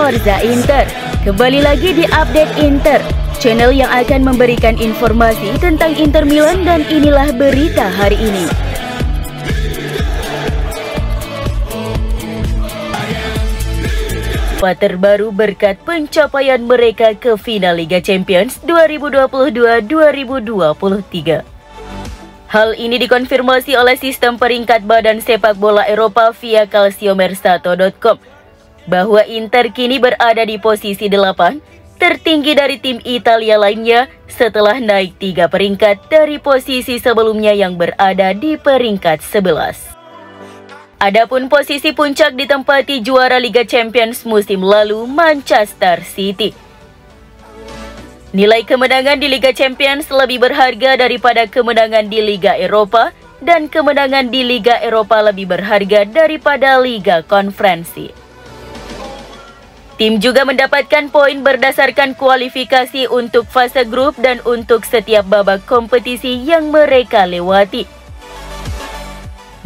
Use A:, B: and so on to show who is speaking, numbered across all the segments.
A: Forza Inter. Kembali lagi di Update Inter, channel yang akan memberikan informasi tentang Inter Milan, dan inilah berita hari ini. Terbaru berkat pencapaian mereka ke final Liga Champions 2022-2023. Hal ini dikonfirmasi oleh sistem peringkat Badan Sepak Bola Eropa via calciomercato.com bahwa Inter kini berada di posisi 8, tertinggi dari tim Italia lainnya setelah naik 3 peringkat dari posisi sebelumnya yang berada di peringkat 11. Adapun posisi puncak ditempati juara Liga Champions musim lalu, Manchester City. Nilai kemenangan di Liga Champions lebih berharga daripada kemenangan di Liga Eropa, dan kemenangan di Liga Eropa lebih berharga daripada Liga Konferensi. Tim juga mendapatkan poin berdasarkan kualifikasi untuk fase grup dan untuk setiap babak kompetisi yang mereka lewati.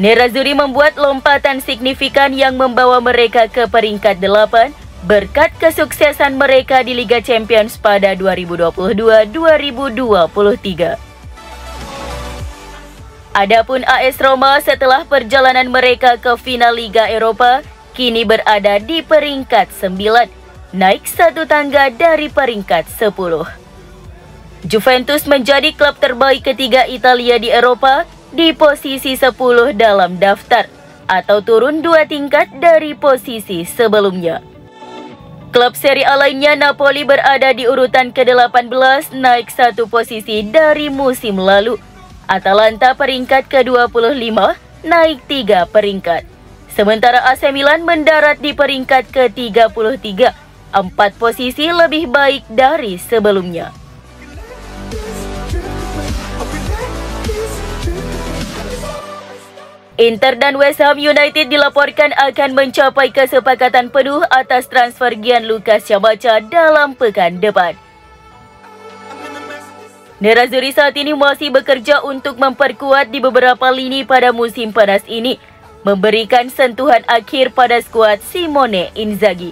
A: Nerazzurri membuat lompatan signifikan yang membawa mereka ke peringkat 8 berkat kesuksesan mereka di Liga Champions pada 2022-2023. Adapun AS Roma setelah perjalanan mereka ke final Liga Eropa kini berada di peringkat 9, naik 1 tangga dari peringkat 10. Juventus menjadi klub terbaik ketiga Italia di Eropa di posisi 10 dalam daftar, atau turun 2 tingkat dari posisi sebelumnya. Klub Serie A lainnya, Napoli berada di urutan ke-18, naik 1 posisi dari musim lalu. Atalanta peringkat ke-25, naik 3 peringkat. Sementara AC Milan mendarat di peringkat ke-33, 4 posisi lebih baik dari sebelumnya. Inter dan West Ham United dilaporkan akan mencapai kesepakatan penuh atas transfer Gianluca Scamacca dalam pekan depan. Nerazzurri saat ini masih bekerja untuk memperkuat di beberapa lini pada musim panas ini, memberikan sentuhan akhir pada skuad Simone Inzaghi.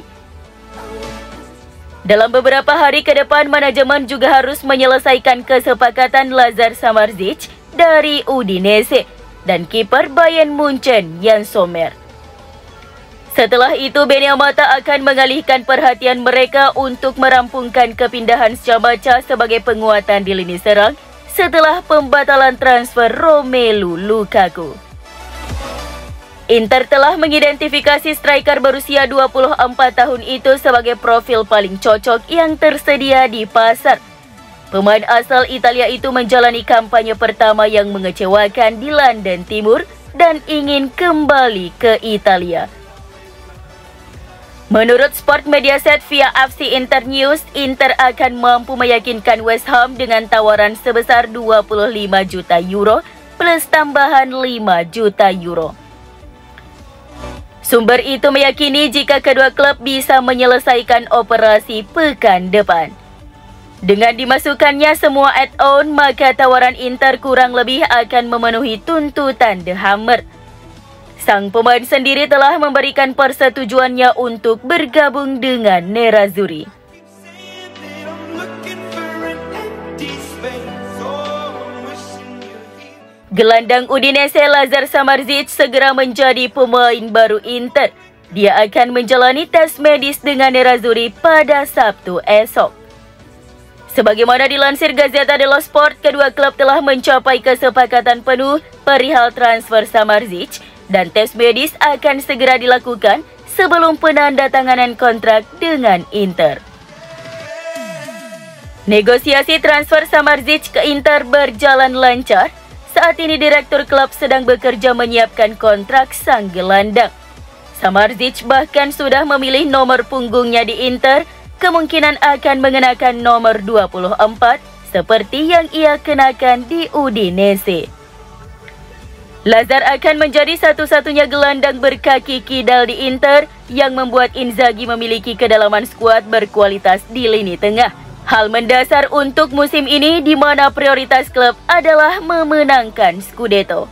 A: Dalam beberapa hari ke depan, manajemen juga harus menyelesaikan kesepakatan Lazar Samardzic dari Udinese dan kiper Bayern Munchen Yann Sommer. Setelah itu, Beniamata akan mengalihkan perhatian mereka untuk merampungkan kepindahan Scamacca sebagai penguatan di lini serang setelah pembatalan transfer Romelu Lukaku. Inter telah mengidentifikasi striker berusia 24 tahun itu sebagai profil paling cocok yang tersedia di pasar. Pemain asal Italia itu menjalani kampanye pertama yang mengecewakan di London Timur dan ingin kembali ke Italia. Menurut Sport Mediaset via FC Inter News, Inter akan mampu meyakinkan West Ham dengan tawaran sebesar 25 juta euro plus tambahan 5 juta euro. Sumber itu meyakini jika kedua klub bisa menyelesaikan operasi pekan depan. Dengan dimasukkannya semua add-on, maka tawaran Inter kurang lebih akan memenuhi tuntutan The Hammer. Sang pemain sendiri telah memberikan persetujuannya untuk bergabung dengan Nerazzurri. Gelandang Udinese Lazar Samardzic segera menjadi pemain baru Inter. Dia akan menjalani tes medis dengan Nerazzurri pada Sabtu esok. Sebagaimana dilansir Gazzetta dello Sport, kedua klub telah mencapai kesepakatan penuh perihal transfer Samardzic dan tes medis akan segera dilakukan sebelum penandatanganan kontrak dengan Inter. Negosiasi transfer Samardzic ke Inter berjalan lancar. Saat ini direktur klub sedang bekerja menyiapkan kontrak sang gelandang. Samardzic bahkan sudah memilih nomor punggungnya di Inter, kemungkinan akan mengenakan nomor 24 seperti yang ia kenakan di Udinese. Lazar akan menjadi satu-satunya gelandang berkaki kidal di Inter yang membuat Inzaghi memiliki kedalaman skuad berkualitas di lini tengah. Hal mendasar untuk musim ini di mana prioritas klub adalah memenangkan Scudetto.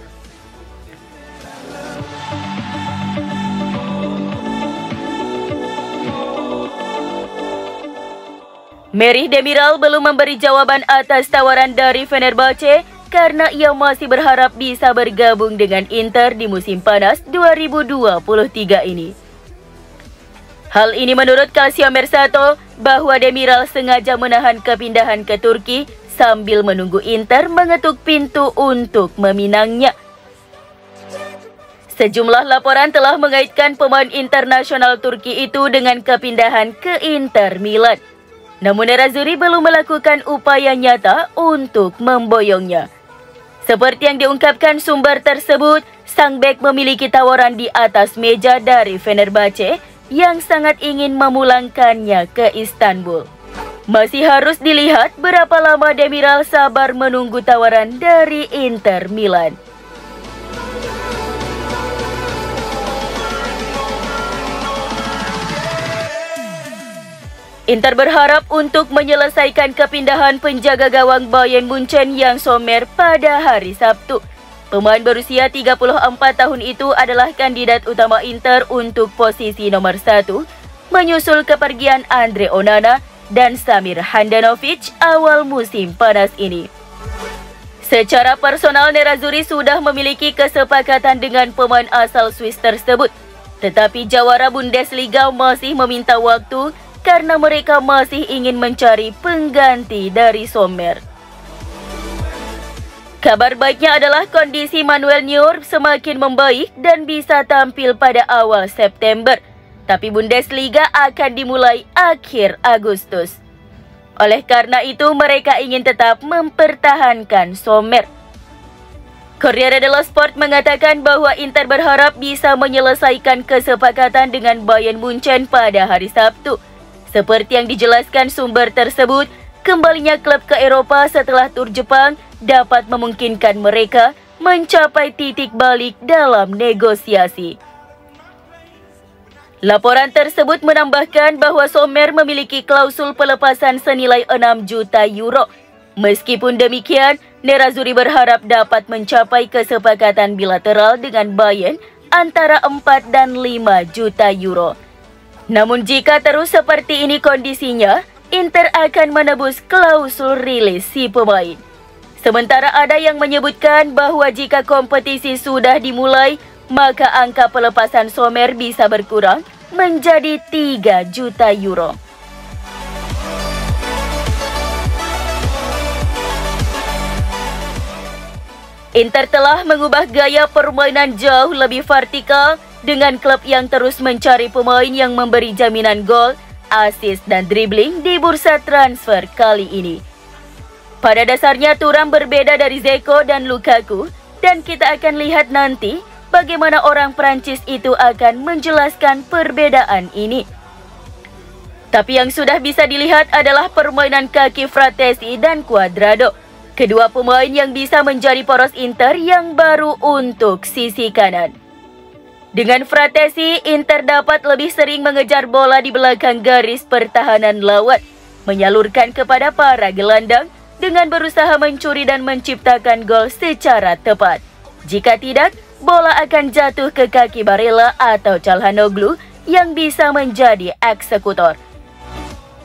A: Merih Demiral belum memberi jawaban atas tawaran dari Fenerbahce karena ia masih berharap bisa bergabung dengan Inter di musim panas 2023 ini. Hal ini menurut Calcio Mercato bahwa Demiral sengaja menahan kepindahan ke Turki sambil menunggu Inter mengetuk pintu untuk meminangnya. Sejumlah laporan telah mengaitkan pemain internasional Turki itu dengan kepindahan ke Inter Milan. Namun Nerazzurri belum melakukan upaya nyata untuk memboyongnya. Seperti yang diungkapkan sumber tersebut, sang bek memiliki tawaran di atas meja dari Fenerbahce yang sangat ingin memulangkannya ke Istanbul. Masih harus dilihat berapa lama Demiral sabar menunggu tawaran dari Inter Milan. Inter berharap untuk menyelesaikan kepindahan penjaga gawang Bayern Munchen yang Sommer pada hari Sabtu. Pemain berusia 34 tahun itu adalah kandidat utama Inter untuk posisi nomor 1, menyusul kepergian Andre Onana dan Samir Handanovic awal musim panas ini. Secara personal, Nerazzurri sudah memiliki kesepakatan dengan pemain asal Swiss tersebut, tetapi jawara Bundesliga masih meminta waktu karena mereka masih ingin mencari pengganti dari Sommer. Kabar baiknya adalah kondisi Manuel Neuer semakin membaik dan bisa tampil pada awal September. Tapi Bundesliga akan dimulai akhir Agustus. Oleh karena itu, mereka ingin tetap mempertahankan Sommer. Corriere dello Sport mengatakan bahwa Inter berharap bisa menyelesaikan kesepakatan dengan Bayern Munchen pada hari Sabtu. Seperti yang dijelaskan sumber tersebut, kembalinya klub ke Eropa setelah tur Jepang dapat memungkinkan mereka mencapai titik balik dalam negosiasi. Laporan tersebut menambahkan bahwa Sommer memiliki klausul pelepasan senilai 6 juta euro. Meskipun demikian, Nerazzurri berharap dapat mencapai kesepakatan bilateral dengan Bayern antara 4 dan 5 juta euro. Namun jika terus seperti ini kondisinya, Inter akan menebus klausul rilis si pemain. Sementara ada yang menyebutkan bahwa jika kompetisi sudah dimulai, maka angka pelepasan Sommer bisa berkurang menjadi 3 juta euro. Inter telah mengubah gaya permainan jauh lebih vertikal dengan klub yang terus mencari pemain yang memberi jaminan gol, assist, dan dribbling di bursa transfer kali ini. Pada dasarnya Thuram berbeda dari Dzeko dan Lukaku, dan kita akan lihat nanti bagaimana orang Prancis itu akan menjelaskan perbedaan ini. Tapi yang sudah bisa dilihat adalah permainan kaki Frattesi dan Cuadrado, kedua pemain yang bisa menjadi poros Inter yang baru untuk sisi kanan. Dengan Frattesi, Inter dapat lebih sering mengejar bola di belakang garis pertahanan lawan, menyalurkan kepada para gelandang dengan berusaha mencuri dan menciptakan gol secara tepat. Jika tidak, bola akan jatuh ke kaki Barella atau Calhanoglu yang bisa menjadi eksekutor.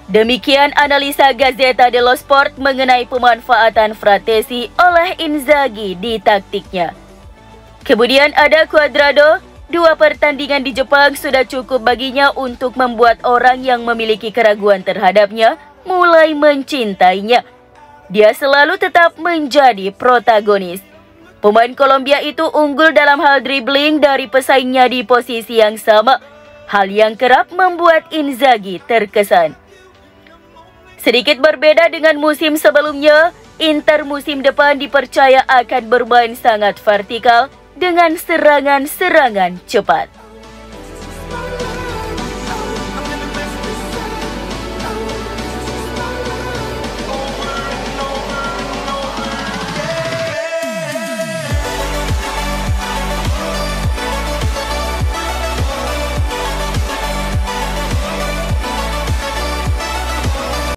A: Demikian analisa Gazzetta dello Sport mengenai pemanfaatan Frattesi oleh Inzaghi di taktiknya. Kemudian ada Cuadrado. 2 pertandingan di Jepang sudah cukup baginya untuk membuat orang yang memiliki keraguan terhadapnya mulai mencintainya. Dia selalu tetap menjadi protagonis. Pemain Kolombia itu unggul dalam hal dribbling dari pesaingnya di posisi yang sama, hal yang kerap membuat Inzaghi terkesan. Sedikit berbeda dengan musim sebelumnya, Inter musim depan dipercaya akan bermain sangat vertikal dengan serangan-serangan cepat.